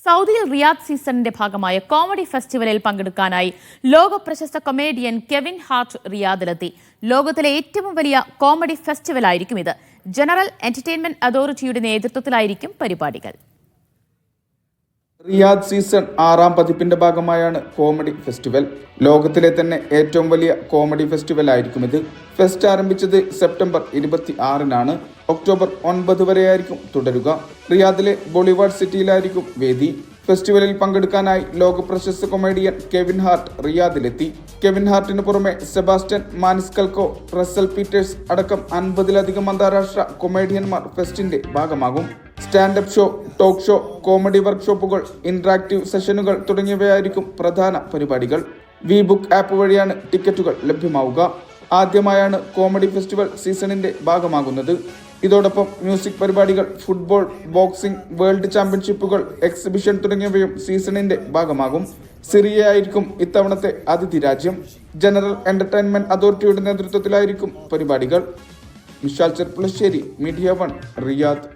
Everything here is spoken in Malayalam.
സൗദിയിൽ റിയാദ് സീസണിന്റെ ഭാഗമായ കോമഡി ഫെസ്റ്റിവലിൽ പങ്കെടുക്കാനായി ലോക പ്രശസ്ത കൊമേഡിയൻ കെവിൻ ഹാർട്ട് റിയാദിലെത്തി. ലോകത്തിലെ ഏറ്റവും വലിയ കോമഡി ഫെസ്റ്റിവലായിരിക്കും ഇത്. ജനറൽ എന്റർടൈൻമെന്റ് അതോറിറ്റിയുടെ നേതൃത്വത്തിലായിരിക്കും പരിപാടികൾ. റിയാദ് സീസൺ 6ാം പതിപ്പിന്റെ ഭാഗമായാണ് കോമഡി ഫെസ്റ്റിവൽ. ലോകത്തിലെ തന്നെ ഏറ്റവും വലിയ കോമഡി ഫെസ്റ്റിവൽ ആയിരിക്കും ഇത്. ഫെസ്റ്റ് ആരംഭിച്ചത് സെപ്റ്റംബർ 26-നാണ്. ഒക്ടോബർ 9 വരെയായിരിക്കും തുടരുക. റിയാദിലെ ബോളിവുഡ് സിറ്റിയിലായിരിക്കും വേദി. ഫെസ്റ്റിവലിൽ പങ്കെടുക്കാനായി ലോക പ്രശസ്ത കൊമേഡിയൻ കെവിൻ ഹാർട്ട് റിയാദിലെത്തി. കെവിൻ ഹാർട്ടിന് പുറമെ സെബാസ്റ്റ്യൻ മാനിസ്കൽക്കോ, റസൽ പീറ്റേഴ്സ് അടക്കം 50-ലധികം അന്താരാഷ്ട്ര കൊമേഡിയന്മാർ ഫെസ്റ്റിന്റെ ഭാഗമാകും. Standup show, talk show, comedy വർക്ക്ഷോപ്പുകൾ, ഇന്ററാക്റ്റീവ് സെഷനുകൾ തുടങ്ങിയവയായിരിക്കും പ്രധാന പരിപാടികൾ. വി ബുക്ക് ആപ്പ് വഴിയാണ് ടിക്കറ്റുകൾ ലഭ്യമാവുക. ആദ്യമായാണ് കോമഡി ഫെസ്റ്റിവൽ സീസണിന്റെ ഭാഗമാകുന്നത്. ഇതോടൊപ്പം മ്യൂസിക് പരിപാടികൾ, ഫുട്ബോൾ, ബോക്സിംഗ്, വേൾഡ് ചാമ്പ്യൻഷിപ്പുകൾ, എക്സിബിഷൻ തുടങ്ങിയവയും സീസണിന്റെ ഭാഗമാകും. സിറിയയായിരിക്കും ഇത്തവണത്തെ അതിഥി രാജ്യം. ജനറൽ എന്റർടൈൻമെന്റ് അതോറിറ്റിയുടെ നേതൃത്വത്തിലായിരിക്കും പരിപാടികൾ. Mishal Cherpulassery, media 1, Riyadh.